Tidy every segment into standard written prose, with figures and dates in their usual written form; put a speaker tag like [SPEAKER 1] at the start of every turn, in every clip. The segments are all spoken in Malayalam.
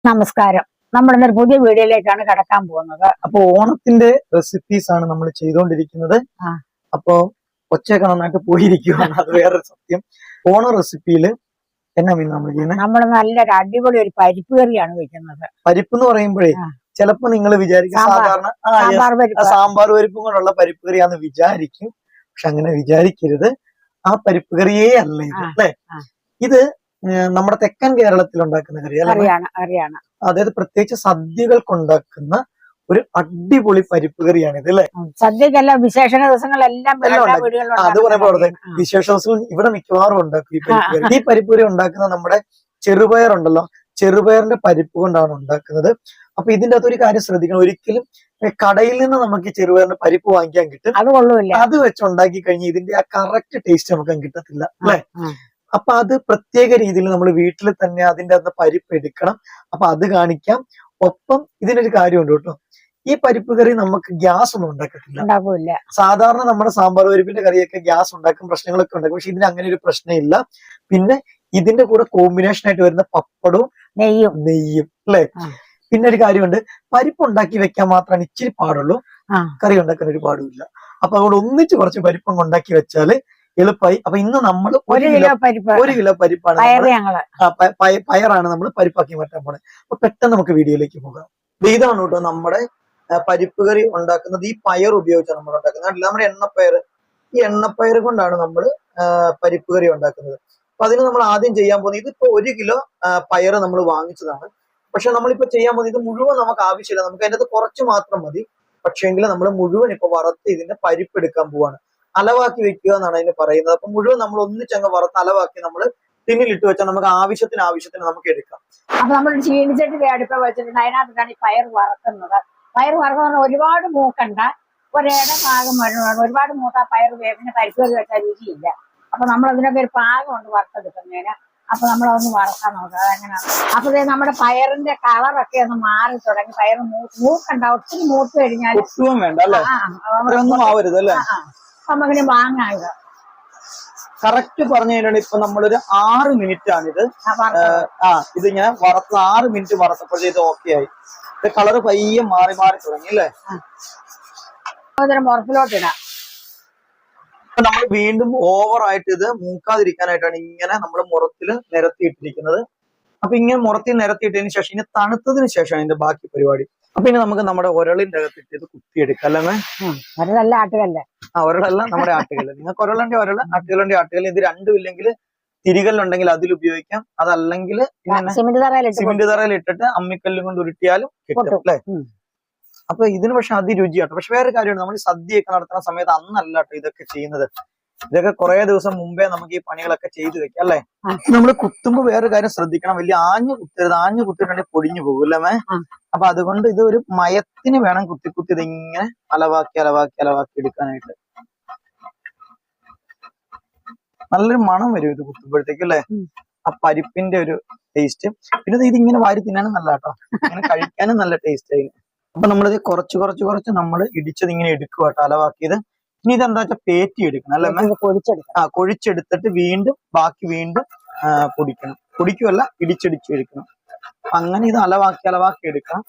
[SPEAKER 1] നമസ്കാരം. നമ്മൾ ഇന്നൊരു പുതിയ വീഡിയോയിലേക്കാണ് കടക്കാൻ പോകുന്നത്.
[SPEAKER 2] അപ്പൊ ഓണത്തിന്റെ റെസിപ്പീസ് ആണ് നമ്മൾ ചെയ്തുകൊണ്ടിരിക്കുന്നത്. അപ്പൊ ഒച്ചയൊക്കെ നന്നായിട്ട് പോയിരിക്കുകയാണ്, അത് വേറൊരു സത്യം. ഓണ റെസിപ്പിയില് എന്നാ മീൻ നമ്മൾ ചെയ്യുന്നത്?
[SPEAKER 1] നമ്മൾ നല്ലൊരു അടിപൊളി ഒരു പരിപ്പ് കറിയാണ് വെക്കുന്നത്.
[SPEAKER 2] പരിപ്പ് എന്ന് പറയുമ്പോഴേ ചിലപ്പോ നിങ്ങൾ വിചാരിക്കും സാധാരണ സാമ്പാർ പരിപ്പും കൊണ്ടുള്ള പരിപ്പ് കറിയാന്ന് വിചാരിക്കും. പക്ഷെ അങ്ങനെ വിചാരിക്കരുത്. ആ പരിപ്പ് കറിയേ അല്ല ഇത്, അല്ലേ? ഇത് നമ്മുടെ തെക്കൻ കേരളത്തിൽ ഉണ്ടാക്കുന്ന
[SPEAKER 1] കറിയാണ്.
[SPEAKER 2] അതായത് പ്രത്യേകിച്ച് സദ്യകൾക്ക് ഉണ്ടാക്കുന്ന ഒരു അടിപൊളി പരിപ്പ് കറിയാണ് ഇത്, അല്ലെ?
[SPEAKER 1] സദ്യക്കല്ല, വിശേഷ ദിവസങ്ങളെല്ലാം
[SPEAKER 2] അത് പറയുമ്പോൾ വിശേഷ ദിവസങ്ങൾ ഇവിടെ മിക്കവാറും ഉണ്ടാക്കും ഈ പരിപ്പ് കറി. ഈ പരിപ്പ് കറി ഉണ്ടാക്കുന്ന നമ്മുടെ ചെറുപയർ ഉണ്ടല്ലോ, ചെറുപയറിന്റെ പരിപ്പ് കൊണ്ടാണ് ഉണ്ടാക്കുന്നത്. അപ്പൊ ഇതിന്റെ അകത്ത് ഒരു കാര്യം ശ്രദ്ധിക്കണം, ഒരിക്കലും കടയിൽ നിന്ന് നമുക്ക് ചെറുപയറിന്റെ പരിപ്പ് വാങ്ങിക്കാൻ കിട്ടും,
[SPEAKER 1] അത് കൊള്ളൂല്ല.
[SPEAKER 2] അത് വെച്ച് ഉണ്ടാക്കി കഴിഞ്ഞാൽ ഇതിന്റെ ആ കറക്റ്റ് ടേസ്റ്റ് നമുക്ക് കിട്ടത്തില്ല, അല്ലെ? അപ്പൊ അത് പ്രത്യേക രീതിയിൽ നമ്മൾ വീട്ടിൽ തന്നെ അതിന്റെ അകത്ത് പരിപ്പ് എടുക്കണം. അപ്പൊ അത് കാണിക്കാം. ഒപ്പം ഇതിനൊരു കാര്യമുണ്ട് കേട്ടോ, ഈ പരിപ്പ് കറി നമുക്ക് ഗ്യാസ് ഒന്നും ഉണ്ടാക്കത്തില്ല. സാധാരണ നമ്മുടെ സാമ്പാർ പരിപ്പിന്റെ കറിയൊക്കെ ഗ്യാസ് ഉണ്ടാക്കും, പ്രശ്നങ്ങളൊക്കെ ഉണ്ടാക്കും. പക്ഷെ ഇതിന് അങ്ങനെ ഒരു പ്രശ്നമില്ല. പിന്നെ ഇതിന്റെ കൂടെ കോമ്പിനേഷൻ ആയിട്ട് വരുന്ന പപ്പടവും നെയ്യും അല്ലെ? പിന്നെ ഒരു കാര്യമുണ്ട്, പരിപ്പ് ഉണ്ടാക്കി വെക്കാൻ മാത്രമാണ് ഇച്ചിരി പാടുള്ളൂ, കറി ഉണ്ടാക്കാൻ ഒരു പാടുമില്ല. അപ്പൊ അതുകൊണ്ട് ഒന്നിച്ച് കുറച്ച് പരിപ്പം ഉണ്ടാക്കി വെച്ചാല് എളുപ്പമായി. അപ്പൊ ഇന്ന് നമ്മൾ ഒരു കിലോ പരിപ്പാണ്, പയറാണ് നമ്മൾ പരിപ്പാക്കി മാറ്റാൻ പോണത്. അപ്പൊ പെട്ടെന്ന് നമുക്ക് വീഡിയോയിലേക്ക് പോകാം. ഇതാണ് കേട്ടോ നമ്മുടെ പരിപ്പ് കറി ഉണ്ടാക്കുന്നത്. ഈ പയർ ഉപയോഗിച്ചാണ് നമ്മൾ ഉണ്ടാക്കുന്നത്. നമ്മുടെ എണ്ണപ്പയർ, ഈ എണ്ണപ്പയർ കൊണ്ടാണ് നമ്മൾ പരിപ്പ് കറി ഉണ്ടാക്കുന്നത്. അപ്പൊ അതിന് നമ്മൾ ആദ്യം ചെയ്യാൻ പോകുന്നത്, ഇതിപ്പോ 1 കിലോ പയർ നമ്മൾ വാങ്ങിച്ചതാണ്. പക്ഷെ നമ്മളിപ്പോ ചെയ്യാൻ പോകുന്നത് ഇത് മുഴുവൻ നമുക്ക് ആവശ്യമില്ല, നമുക്ക് അതിനകത്ത് കുറച്ച് മാത്രം മതി. പക്ഷേങ്കിൽ നമ്മൾ മുഴുവൻ ഇപ്പൊ വറുത്ത് ഇതിന്റെ പരിപ്പ് എടുക്കാൻ പോവാണ്. അലവാക്കി വെക്കുക എന്നാണ് അതിന് പറയുന്നത്. അപ്പൊ മുഴുവൻ നമ്മൾ ഒന്നിച്ചങ്ങ് വറുത്ത് അലവാക്കി നമ്മൾ ടിന്നിലിട്ട് വെച്ചാൽ നമുക്ക് ആവശ്യത്തിന് നമുക്ക് എടുക്കാം.
[SPEAKER 1] അപ്പൊ നമ്മൾ ചീനിച്ചട്ടി അടുപ്പ വെച്ചിട്ടുണ്ട്, അതിനകത്താണ് ഈ പയർ വറക്കുന്നത്. പയർ വറക്കുന്ന ഒരുപാട് മൂക്കണ്ട, ഒരേട പാകം വരണം. ഒരുപാട് മൂത്ത പയർ വേപ്പിന് പരിപ്പ് കറി വെച്ചാൽ രുചിയില്ല. അപ്പൊ നമ്മൾ അതിനൊക്കെ ഒരു പാകം ഉണ്ട് വറുത്തെടുക്കുന്നതിന്. അപ്പൊ നമ്മളതൊന്ന് വറക്കാൻ നോക്കുക, അതെങ്ങനെയാണ്. അപ്പൊ നമ്മുടെ പയറിന്റെ കളറൊക്കെ ഒന്ന് മാറി തുടങ്ങി. പയർ മൂക്കണ്ട, ഒത്തിരി മൂത്ത് കഴിഞ്ഞാൽ നമുക്കിനി വാങ്ങാം.
[SPEAKER 2] കറക്റ്റ് പറഞ്ഞു കഴിഞ്ഞാൽ ഇപ്പൊ നമ്മളൊരു 6 മിനിറ്റ് ആണിത്. ഇത് ഞാൻ വറുത്ത് 6 മിനിറ്റ് വറുത്തപ്പോഴേ ഇത് ഓക്കെ ആയി. ഇത് കളറ് പയ്യെ മാറി തുടങ്ങി, അല്ലേ?
[SPEAKER 1] മുറത്തിലോട്ടിടാം.
[SPEAKER 2] നമ്മൾ വീണ്ടും ഓവറായിട്ട് ഇത് മൂക്കാതിരിക്കാനായിട്ടാണ് ഇങ്ങനെ നമ്മൾ മുറത്തിൽ നിരത്തിയിട്ടിരിക്കുന്നത്. അപ്പൊ ഇങ്ങനെ മുറത്തിൽ നിരത്തിയിട്ടതിന് ശേഷം ഇനി തണുത്തതിന് ശേഷമാണ് ഇതിന്റെ ബാക്കി പരിപാടി. അപ്പൊ ഇനി നമുക്ക് നമ്മുടെ ഉരളിന്റെ അകത്തിട്ട് ഇത് കുത്തിയെടുക്കാം, അല്ലേ?
[SPEAKER 1] ആട്ടുകല്ല്.
[SPEAKER 2] ഉരളല്ല, നമ്മുടെ ആട്ടുകല്ല്. നിങ്ങൾക്ക് ഉരളിന്റെ ഉരള്, ആട്ടുകല്ല്. ഇത് രണ്ടും ഇല്ലെങ്കിൽ തിരികല്ലുണ്ടെങ്കിൽ അതിൽ ഉപയോഗിക്കാം. അതല്ലെങ്കിൽ സിമെന്റ് തറയിൽ ഇട്ടിട്ട് അമ്മിക്കല്ലും കൊണ്ട് ഉരുട്ടിയാലും കിട്ടും, അല്ലെ? അപ്പൊ ഇതിന് പക്ഷെ അതിരുചിയാട്ടോ. പക്ഷെ വേറെ കാര്യമാണ്, നമ്മൾ ഈ സദ്യയൊക്കെ നടത്തുന്ന സമയത്ത് അന്നല്ല കേട്ടോ ഇതൊക്കെ ചെയ്യുന്നത്. ഇതൊക്കെ കുറെ ദിവസം മുമ്പേ നമുക്ക് ഈ പണികളൊക്കെ ചെയ്തു വെക്കാം, അല്ലെ? നമ്മൾ കുത്തുമ്പോ വേറെ കാര്യം ശ്രദ്ധിക്കണം, വലിയ ആഞ്ഞു കുത്തരുത്. ആഞ്ഞു കുത്തിട്ടുണ്ടെങ്കിൽ പൊടിഞ്ഞു പോകും, അല്ലേ? അപ്പൊ അതുകൊണ്ട് ഇത് ഒരു മയത്തിന് വേണം കുത്തി ഇതിങ്ങനെ അലവാക്കി എടുക്കാനായിട്ട്. നല്ലൊരു മണം വരും ഇത് കുത്തുമ്പോഴത്തേക്ക്, അല്ലെ? ആ പരിപ്പിന്റെ ഒരു ടേസ്റ്റ്. പിന്നെ ഇതിങ്ങനെ വാരി തിന്നാനും നല്ല കേട്ടോ, ഇങ്ങനെ കഴിക്കാനും നല്ല ടേസ്റ്റ് ആയി. അപ്പൊ നമ്മളിത് കുറച്ച് നമ്മൾ ഇടിച്ചത് ഇങ്ങനെ എടുക്കുക കേട്ടോ, അലവാക്കിയത്. ഇനി ഇതെന്താ വെച്ചാൽ പേറ്റി എടുക്കണം, അല്ലേ? കൊഴിച്ചെടുത്തിട്ട് ബാക്കി വീണ്ടും പൊടിക്കണം. പൊടിക്കുമല്ല, ഇടിച്ചെടുക്കണം. അങ്ങനെ ഇത് അലവാക്കി എടുക്കണം.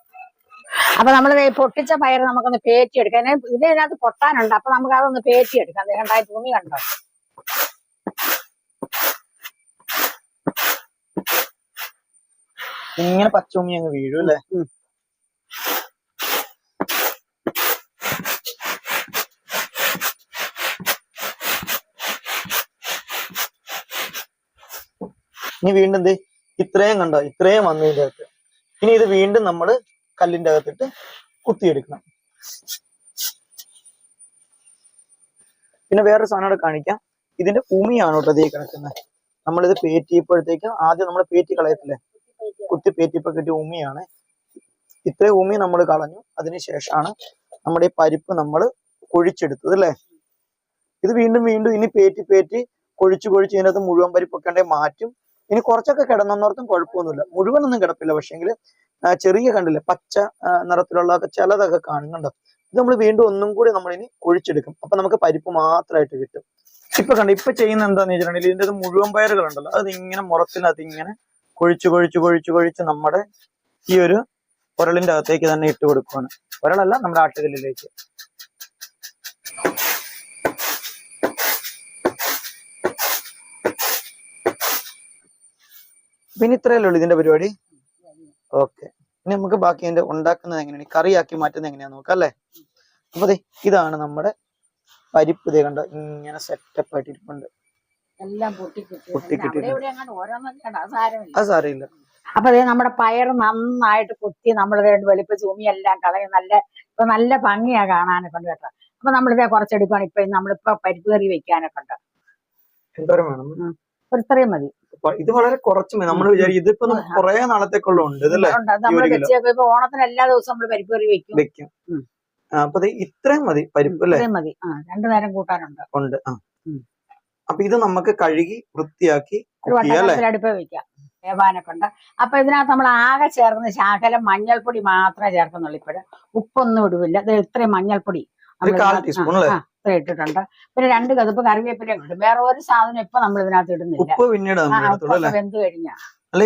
[SPEAKER 1] അപ്പൊ നമ്മൾ പൊട്ടിച്ച പയർ നമുക്കൊന്ന് പേറ്റി എടുക്കാം. ഇതിനകത്ത് പൊട്ടാനുണ്ട്, അപ്പൊ നമുക്ക് അതൊന്ന് പേറ്റി എടുക്കാം. കണ്ടായി തുണി കണ്ടോ?
[SPEAKER 2] ഇങ്ങനെ പച്ചമുങ്ങി അങ്ങ് വീഴും, അല്ലേ? ഇനി വീണ്ടും ഇത്രയും കണ്ടോ, ഇത്രയും വന്നതിന്റെ അകത്ത്. ഇനി ഇത് വീണ്ടും നമ്മൾ കല്ലിന്റെ അകത്തിട്ട് കുത്തിയെടുക്കണം. പിന്നെ വേറൊരു സാധനം കൂടെ കാണിക്കാം. ഇതിന്റെ ഉമിയാണ് കേട്ടോ ഇതേ കിടക്കുന്നത്. നമ്മളിത് പേറ്റിയപ്പോഴത്തേക്കും ആദ്യം നമ്മൾ പേറ്റി കളയത്തില്ലേ, കുത്തി പേറ്റിയപ്പോ കിട്ടിയ ഉമിയാണ്. ഇത്രയും ഉമി നമ്മൾ കളഞ്ഞു. അതിനുശേഷമാണ് നമ്മുടെ ഈ പരിപ്പ് നമ്മൾ കൊഴിച്ചെടുത്തത്, അല്ലേ? ഇത് വീണ്ടും ഇനി പേറ്റി കൊഴിച്ച് ഇതിനകത്ത് മുഴുവൻ പരിപ്പൊക്കെ ഉണ്ടെങ്കിൽ മാറ്റും. ഇനി കുറച്ചൊക്കെ കിടന്നോർത്തും കുഴപ്പമൊന്നുമില്ല, മുഴുവനൊന്നും കിടപ്പില്ല. പക്ഷെങ്കിൽ ചെറിയ കണ്ടില്ലേ, പച്ച നിറത്തിലുള്ള ചിലതൊക്കെ കാണുന്നുണ്ടോ? ഇത് നമ്മൾ വീണ്ടും ഒന്നും കൂടി നമ്മളിനി കൊഴിച്ചെടുക്കും. അപ്പൊ നമുക്ക് പരിപ്പ് മാത്രമായിട്ട് കിട്ടും. ഇപ്പൊ ചെയ്യുന്ന എന്താന്ന് വെച്ചിട്ടുണ്ടെങ്കിൽ ഇതിന്റെ മുഴുവൻ പയറുകളുണ്ടല്ലോ, അത് ഇങ്ങനെ മുറത്തിനകത്ത് ഇങ്ങനെ കൊഴിച്ച് നമ്മുടെ
[SPEAKER 3] ഈ ഒരു ഉരളിന്റെ അകത്തേക്ക് തന്നെ ഇട്ട് കൊടുക്കുകയാണ്. ഉരളല്ല, നമ്മുടെ ആട്ടുകല്ലിലേക്ക്. പിന്നെ ഇത്രയല്ലേ ഉള്ളൂ ഇതിന്റെ പരിപാടി. ഓക്കെ, ഇനി നമുക്ക് ബാക്കി അതിന്റെ ഉണ്ടാക്കുന്നത് എങ്ങനെയാണ്, കറിയാക്കി മാറ്റുന്നത് എങ്ങനെയാന്ന് നോക്കാം അല്ലേ. അപ്പൊ ഇതാണ് നമ്മുടെ പരിപ്പ്. ഇതേ കണ്ടോ, ഇങ്ങനെ സെറ്റപ്പ് ആയിട്ട് ഇരിപ്പുണ്ട്.
[SPEAKER 1] എല്ലാം
[SPEAKER 3] അത് സാരമില്ല.
[SPEAKER 1] അപ്പൊ നമ്മുടെ പയർ നന്നായിട്ട് കുത്തി നമ്മൾ വെളുപ്പ് ചൂമിയെല്ലാം കളയും. നല്ല ഭംഗിയാ കാണാനൊക്കെ ഉണ്ട് കേട്ടോ. അപ്പൊ നമ്മളിതേ കുറച്ചെടുക്കുകയാണ്. നമ്മളിപ്പോ പരിപ്പ് കറി വെക്കാനൊക്കെ ഉണ്ട്.
[SPEAKER 3] എന്തോരം വേണം?
[SPEAKER 1] ഇത്രയും മതി.
[SPEAKER 3] ഇത് വളരെ കുറച്ച് മതി. നമ്മൾ വിചാരിക്കും ഇതിപ്പോ കുറെ നാളത്തേക്കുള്ള ഉണ്ട് ഇതല്ലേ.
[SPEAKER 1] നമ്മൾ വെച്ചേക്കും. ഇപ്പൊ ഓണത്തിന് എല്ലാ ദിവസവും നമ്മൾ പരിപ്പ് കറി വെക്കും.
[SPEAKER 3] അപ്പൊ ഇത്രയും മതി പരിപ്പ് അല്ലേ?
[SPEAKER 1] മതി. 2 നേരം കൂട്ടാനുണ്ട്.
[SPEAKER 3] ഉണ്ട്. അപ്പൊ ഇത് നമുക്ക് കഴുകി വൃത്തിയാക്കി
[SPEAKER 1] അടുപ്പ് വെക്കാം. വേവാനൊക്കെ ഉണ്ട്. അപ്പൊ ഇതിനകത്ത് നമ്മൾ ആകെ ചേർക്കുന്ന ശകലം മഞ്ഞൾപ്പൊടി മാത്രമേ ചേർക്കുന്നുള്ളൂ. ഇപ്പോഴും ഉപ്പൊന്നും ഇടുവില്ല. ഇത് ഇത്രയും മഞ്ഞൾപ്പൊടി ഇത്ര ഇട്ടിട്ടുണ്ട്. പിന്നെ 2 കതുപ്പ് കറിവേപ്പില ഇടും. വേറെ ഒരു സാധനം ഇപ്പൊ നമ്മൾ ഇതിനകത്ത് ഇടുന്നില്ല. വെന്ത് കഴിഞ്ഞാ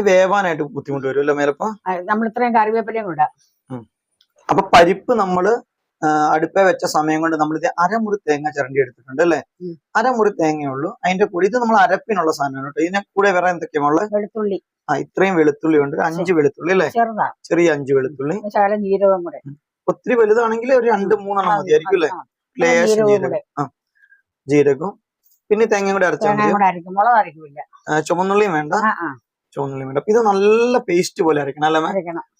[SPEAKER 3] വേവാനായിട്ട് ബുദ്ധിമുട്ട് വരുമല്ലോ മേലപ്പോ.
[SPEAKER 1] നമ്മൾ ഇത്രയും കറിവേപ്പിലയും ഇടാം.
[SPEAKER 3] അപ്പൊ പരിപ്പ് നമ്മള് അടുപ്പേ വെച്ച സമയം കൊണ്ട് നമ്മളിത് അരമുറി തേങ്ങ ചിരണ്ടി എടുത്തിട്ടുണ്ട് അല്ലെ. അരമുറി തേങ്ങയുള്ളൂ അതിന്റെ കൂടെ. ഇത് നമ്മൾ അരപ്പിനുള്ള സാധനമാണ് കേട്ടോ. ഇതിനെ കൂടെ വേറെ എന്തൊക്കെയാണുള്ളത്?
[SPEAKER 1] വെളുത്തുള്ളി.
[SPEAKER 3] ഇത്രയും വെളുത്തുള്ളി ഉണ്ട്. 5 വെളുത്തുള്ളി അല്ലെ, ചെറിയ 5 വെളുത്തുള്ളി.
[SPEAKER 1] ജീരകം കൂടെ.
[SPEAKER 3] ഒത്തിരി വലുതാണെങ്കിൽ ഒരു 2-3 എണ്ണം മതിയായിരിക്കും അല്ലെ. ലേശം ജീരകം. ജീരകവും പിന്നെ തേങ്ങയും കൂടെ അരച്ചാൽ. ചുമന്നുള്ളിയും വേണ്ട. ചുമന്നുള്ളിയും വേണ്ട. അപ്പൊ ഇത് നല്ല പേസ്റ്റ് പോലെ അരക്കണം അല്ലേ?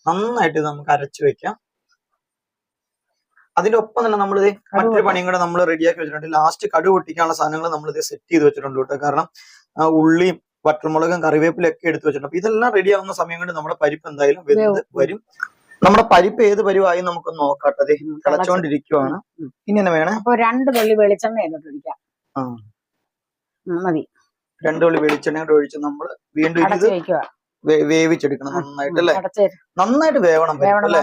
[SPEAKER 3] നന്നായിട്ട് ഇത് നമുക്ക് അരച്ചു വെക്കാം. അതിന്റെ ഒപ്പം തന്നെ നമ്മളിത് മറ്റൊരു പണിയും കൂടെ നമ്മൾ റെഡിയാക്കി വെച്ചിട്ടുണ്ട്. ലാസ്റ്റ് കടുക് പൊട്ടിക്കാനുള്ള സാധനങ്ങൾ നമ്മളിത് സെറ്റ് ചെയ്ത് വെച്ചിട്ടുണ്ട് കേട്ടോ. കാരണം ഉള്ളിയും വറ്റൽമുളകും കറിവേപ്പിലൊക്കെ എടുത്ത് വെച്ചിട്ടുണ്ട്. അപ്പൊ ഇതെല്ലാം റെഡി ആവുന്ന സമയം കൊണ്ട് നമ്മുടെ പരിപ്പ് എന്തായാലും വെന്ത് വരും. നമ്മുടെ പരിപ്പ് ഏത് പരിവായി നമുക്ക് നോക്കാട്ടത്. തിളച്ചോണ്ടിരിക്കുവാണ്. ഇനി തന്നെ വേണേ
[SPEAKER 1] 2 തുള്ളി വെളിച്ചെണ്ണ ഒഴിക്കാം. മതി.
[SPEAKER 3] 2 തുള്ളി വെളിച്ചെണ്ണ കൂടെ ഒഴിച്ച് നമ്മൾ വീണ്ടും ഇത് വേവിച്ചെടുക്കണം നന്നായിട്ട് അല്ലെ. നന്നായിട്ട് വേവണം അല്ലെ.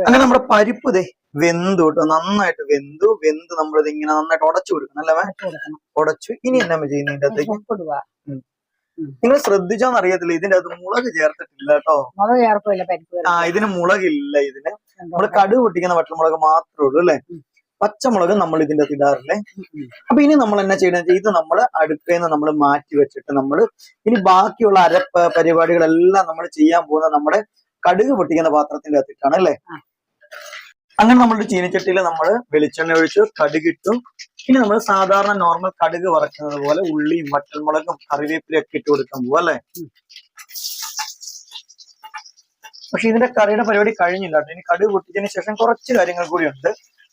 [SPEAKER 3] അങ്ങനെ നമ്മുടെ പരിപ്പ് വെന്തു കേട്ടോ. നന്നായിട്ട് വെന്ത് നമ്മളിത് ഇങ്ങനെ നന്നായിട്ട് ഉടച്ചു കൊടുക്കണം അല്ലേ? ഉടച്ചു. ഇനി എന്നാ ചെയ്യുന്നതിന്റെ അകത്തേക്ക് നിങ്ങൾ ശ്രദ്ധിച്ചോന്ന് അറിയത്തില്ല, ഇതിന്റെ അകത്ത് മുളക് ചേർത്തിട്ടില്ല കേട്ടോ. ഇതിന് മുളകില്ല. ഇതിന് നമ്മള് കടുക് പൊട്ടിക്കുന്ന വറ്റൽമുളക് മാത്രമേ ഉള്ളൂ അല്ലെ. പച്ചമുളക് നമ്മൾ ഇതിന്റെ അകത്ത് ഇടാറില്ലേ. അപ്പൊ ഇനി നമ്മൾ എന്നാ ചെയ്യണമെന്ന് വെച്ചാൽ ഇത് നമ്മൾ അടുപ്പേന്ന് നമ്മൾ മാറ്റി വെച്ചിട്ട് നമ്മൾ ഇനി ബാക്കിയുള്ള അരപ്പ് പരിപാടികളെല്ലാം നമ്മൾ ചെയ്യാൻ പോകുന്ന നമ്മുടെ കടുക് പൊട്ടിക്കുന്ന പാത്രത്തിന്റെ അകത്തിട്ടാണ് അല്ലെ. അങ്ങനെ നമ്മളുടെ ചീനിച്ചട്ടിയിൽ നമ്മൾ വെളിച്ചെണ്ണ ഒഴിച്ചു കടുകിട്ടു. ഇനി നമ്മൾ സാധാരണ നോർമൽ കടുക് വറക്കുന്നത് പോലെ ഉള്ളിയും വറ്റൽമുളകും കറിവേപ്പിലയും ഒക്കെ ഇട്ട് കൊടുക്കാൻ പോവാ അല്ലെ. പക്ഷെ ഇതിന്റെ കറിയുടെ പരിപാടി കഴിഞ്ഞില്ല കേട്ടോ. ഇനി കടുക് പൊട്ടിച്ചതിന് ശേഷം കുറച്ച് കാര്യങ്ങൾ കൂടി ഉണ്ട്.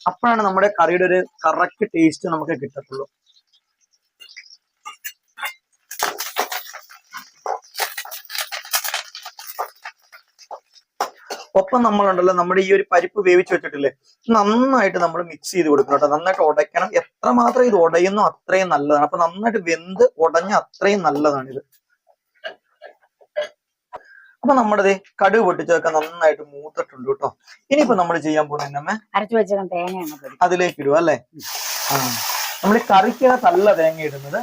[SPEAKER 3] അപ്പോഴാണ് നമ്മുടെ കറിയുടെ ഒരു കറക്റ്റ് ടേസ്റ്റ് നമുക്ക് കിട്ടത്തുള്ളൂ. ഒപ്പം നമ്മളുണ്ടല്ലോ നമ്മുടെ ഈ ഒരു പരിപ്പ് വേവിച്ച് വെച്ചിട്ടില്ലേ, നന്നായിട്ട് നമ്മൾ മിക്സ് ചെയ്ത് കൊടുക്കണം കേട്ടോ. നന്നായിട്ട് ഉടയ്ക്കണം. എത്രമാത്രം ഇത് ഉടയുന്നോ അത്രയും നല്ലതാണ്. അപ്പൊ നന്നായിട്ട് വെന്ത് ഉടഞ്ഞ അത്രയും നല്ലതാണ് ഇത്. അപ്പൊ നമ്മുടെ കടുക് പൊട്ടിച്ചൊക്കെ നന്നായിട്ട് മൂത്തിട്ടുണ്ട് കേട്ടോ. ഇനിയിപ്പോ നമ്മൾ ചെയ്യാൻ പോകുന്ന
[SPEAKER 1] അരച്ചു വെച്ച തേങ്ങ
[SPEAKER 3] അതിലേക്ക് ഇടുക അല്ലെ. നമ്മൾ കറിക്കകത്തല്ല തേങ്ങ ഇടുന്നത്,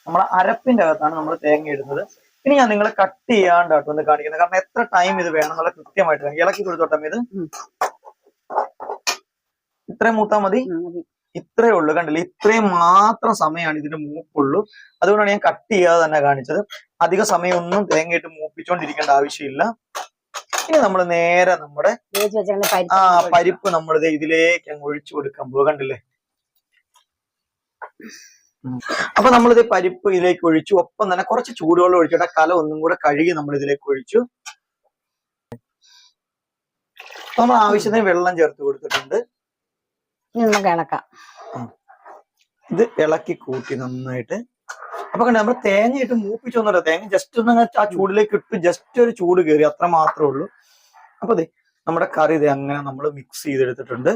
[SPEAKER 3] നമ്മൾ അരപ്പിന്റെ അകത്താണ് നമ്മൾ തേങ്ങ ഇടുന്നത്. ഇനി ഞാൻ നിങ്ങളെ കട്ട് ചെയ്യാണ്ടാട്ടോ ഒന്ന് കാണിക്കുന്നത്. കാരണം എത്ര ടൈം ഇത് വേണം എന്നുള്ള കൃത്യമായിട്ട് ഇളക്കി കൊടുത്തോട്ടം. ഇത് ഇത്രയും മൂത്താ മതി. ഇത്രേ ഉള്ളു. കണ്ടില്ലേ, ഇത്രയും മാത്രം സമയമാണ് ഇതിന്റെ മൂപ്പുള്ളൂ. അതുകൊണ്ടാണ് ഞാൻ കട്ട് ചെയ്യാതെ തന്നെ കാണിച്ചത്. അധിക സമയം ഒന്നും തേങ്ങയിട്ട് മൂപ്പിച്ചോണ്ടിരിക്കേണ്ട ആവശ്യമില്ല. ഇനി നമ്മൾ നേരെ നമ്മുടെ പരിപ്പ് നമ്മളിത് ഇതിലേക്ക് അങ്ങ് ഒഴിച്ചു കൊടുക്കാൻ പോകും. കണ്ടില്ലേ. അപ്പൊ നമ്മളിത് പരിപ്പ് ഇതിലേക്ക് ഒഴിച്ചു. ഒപ്പം തന്നെ കുറച്ച് ചൂടുവെള്ളം ഒഴിച്ചിട്ട് കല ഒന്നും കൂടെ കഴുകി നമ്മൾ ഇതിലേക്ക് ഒഴിച്ചു. നമ്മൾ ആവശ്യത്തിന് വെള്ളം ചേർത്ത് കൊടുത്തിട്ടുണ്ട്.
[SPEAKER 1] ഇളക്കാം.
[SPEAKER 3] ഇത് ഇളക്കി കൂട്ടി നന്നായിട്ട്. അപ്പൊ കണ്ട നമ്മൾ തേങ്ങയിട്ട് മൂപ്പിച്ചൊന്നുമില്ല. തേങ്ങ ജസ്റ്റ് ഒന്ന് ആ ചൂടിലേക്ക് ഇട്ട് ജസ്റ്റ് ഒരു ചൂട് കയറി, അത്ര മാത്രമേ ഉള്ളൂ. അപ്പൊ നമ്മുടെ കറി അങ്ങനെ നമ്മൾ മിക്സ് ചെയ്തെടുത്തിട്ടുണ്ട്.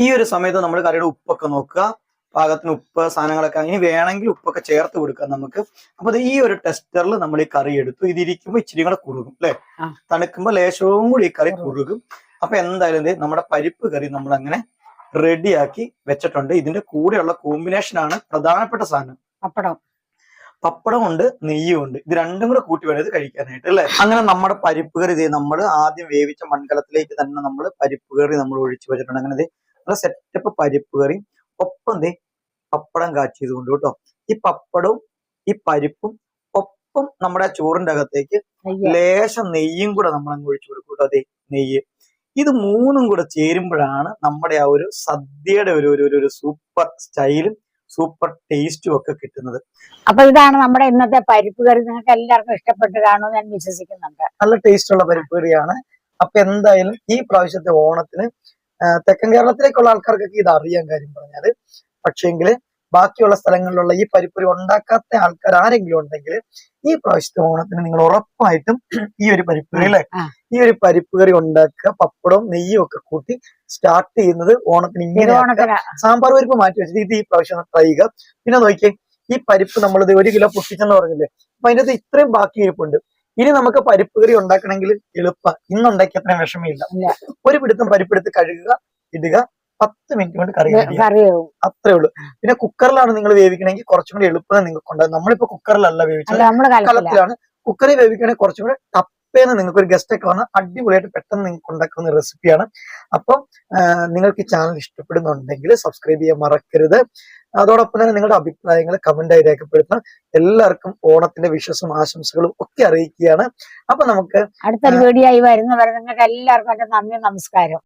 [SPEAKER 3] ഈ ഒരു സമയത്ത് നമ്മൾ കറിയുടെ ഉപ്പൊക്കെ നോക്കുക. പാകത്തിന് ഉപ്പ് സാധനങ്ങളൊക്കെ ഇനി വേണമെങ്കിൽ ഉപ്പൊക്കെ ചേർത്ത് കൊടുക്കാം നമുക്ക്. അപ്പൊ ഈ ഒരു ടെസ്റ്ററിൽ നമ്മൾ ഈ കറി എടുത്തു. ഇതിരിക്കുമ്പോ ഇച്ചിരി കൂടെ കുറുകും അല്ലെ. തണുക്കുമ്പോ ലേശവും കൂടി ഈ കറി കുറുകും. അപ്പൊ എന്തായാലും നമ്മുടെ പരിപ്പ് കറി നമ്മൾ അങ്ങനെ റെഡിയാക്കി വെച്ചിട്ടുണ്ട്. ഇതിന്റെ കൂടെയുള്ള കോമ്പിനേഷൻ ആണ് പ്രധാനപ്പെട്ട സാധനം. പപ്പടം ഉണ്ട്, നെയ്യും ഉണ്ട്. ഇത് രണ്ടും കൂടെ കൂട്ടി വേണം ഇത് കഴിക്കാനായിട്ട് അല്ലെ. അങ്ങനെ നമ്മുടെ പരിപ്പ് കറി ഇതേ നമ്മൾ ആദ്യം വേവിച്ച മൺകലത്തിലേക്ക് തന്നെ നമ്മൾ പരിപ്പ് കറി നമ്മൾ ഒഴിച്ചു വെച്ചിട്ടുണ്ട്. അങ്ങനെ നല്ല സെറ്റപ്പ് പരിപ്പ് കറി, ഒപ്പം പപ്പടം കാച്ചിയത് കൊണ്ട് കേട്ടോ. ഈ പപ്പടവും ഈ പരിപ്പും ഒപ്പം നമ്മുടെ ചോറിന്റെ അകത്തേക്ക് ലേശം നെയ്യും കൂടെ നമ്മൾ അങ്ങ് ഒഴിച്ചു കൊടുക്കും കേട്ടോ. അതെ, നെയ്യ്. ഇത് മൂന്നും കൂടെ ചേരുമ്പോഴാണ് നമ്മുടെ ആ ഒരു സദ്യയുടെ ഒരു സൂപ്പർ സ്റ്റൈലും സൂപ്പർ ടേസ്റ്റും ഒക്കെ കിട്ടുന്നത്.
[SPEAKER 1] അപ്പൊ ഇതാണ് നമ്മുടെ ഇന്നത്തെ പരിപ്പ് കറി. നിങ്ങൾക്ക് എല്ലാവർക്കും ഇഷ്ടപ്പെട്ട് കാണുമെന്ന് ഞാൻ വിശ്വസിക്കുന്നുണ്ട്.
[SPEAKER 2] നല്ല ടേസ്റ്റ് ഉള്ള പരിപ്പ് കറിയാണ്. അപ്പൊ എന്തായാലും ഈ പ്രാവശ്യത്തെ ഓണത്തിന് തെക്കൻ കേരളത്തിലേക്കുള്ള ആൾക്കാർക്കൊക്കെ ഇത് അറിയാൻ കാര്യം പറഞ്ഞാല്, പക്ഷേങ്കില് ബാക്കിയുള്ള സ്ഥലങ്ങളിലുള്ള ഈ പരിപ്പുകറി ഉണ്ടാക്കാത്ത ആൾക്കാർ ആരെങ്കിലും ഉണ്ടെങ്കിൽ ഈ പ്രാവശ്യത്തെ ഓണത്തിന് നിങ്ങൾ ഉറപ്പായിട്ടും ഈ ഒരു പരിപ്പുകറി അല്ലെ, ഈ ഒരു പരിപ്പുകറി ഉണ്ടാക്കുക. പപ്പടവും നെയ്യും ഒക്കെ കൂട്ടി സ്റ്റാർട്ട് ചെയ്യുന്നത് ഓണത്തിന് ഇങ്ങനെ. സാമ്പാർ പരിപ്പ് മാറ്റി വെച്ചിട്ട് ഇത് ഈ പ്രാവശ്യം ട്രൈ ചെയ്യുക. പിന്നെ നോക്കിയേ, ഈ പരിപ്പ് നമ്മളിത് 1 കിലോ പൊട്ടിച്ചെന്ന് പറഞ്ഞില്ലേ, അപ്പൊ അതിൻ്റെ അകത്ത് ഇത്രയും ബാക്കി ഇരിപ്പുണ്ട്. ഇനി നമുക്ക് പരിപ്പ് കറി ഉണ്ടാക്കണമെങ്കിൽ എളുപ്പം, ഇന്നുണ്ടാക്കി അത്രയും വിഷമമില്ല. ഒരു പിടുത്തം പരിപ്പെടുത്ത് കഴുകുക, ഇടുക, 10 മിനിറ്റ് കൊണ്ട് കറി അത്രേ ഉള്ളൂ. പിന്നെ കുക്കറിലാണ് നിങ്ങൾ വേവിക്കണമെങ്കിൽ കുറച്ചും കൂടി എളുപ്പം നിങ്ങൾക്ക് ഉണ്ടാകും. നമ്മളിപ്പോ കുക്കറിലല്ല വേവിച്ചത്, കലത്തിലാണ്. കുക്കറിൽ വേവിക്കണമെങ്കിൽ കുറച്ചും കൂടെ ടപ്പേന്ന് നിങ്ങൾക്ക് ഒരു ഗസ്റ്റ് ഒക്കെ വന്നാൽ അടിപൊളിയായിട്ട് പെട്ടെന്ന് നിങ്ങൾക്ക് ഉണ്ടാക്കുന്ന റെസിപ്പിയാണ്. അപ്പം നിങ്ങൾക്ക് ഈ ചാനൽ ഇഷ്ടപ്പെടുന്നുണ്ടെങ്കിൽ സബ്സ്ക്രൈബ് ചെയ്യാൻ മറക്കരുത്. അതോടൊപ്പം തന്നെ നിങ്ങളുടെ അഭിപ്രായങ്ങൾ കമന്റായി രേഖപ്പെടുത്തണം. എല്ലാവർക്കും ഓണത്തിന്റെ വിശ്വസും ആശംസകളും ഒക്കെ അറിയിക്കുകയാണ്. അപ്പൊ നമുക്ക്
[SPEAKER 1] അടുത്തൊരു വീഡിയോ ആയി വരുന്നവരെ നിങ്ങൾക്ക് എല്ലാവർക്കും നന്ദി, നമസ്കാരം.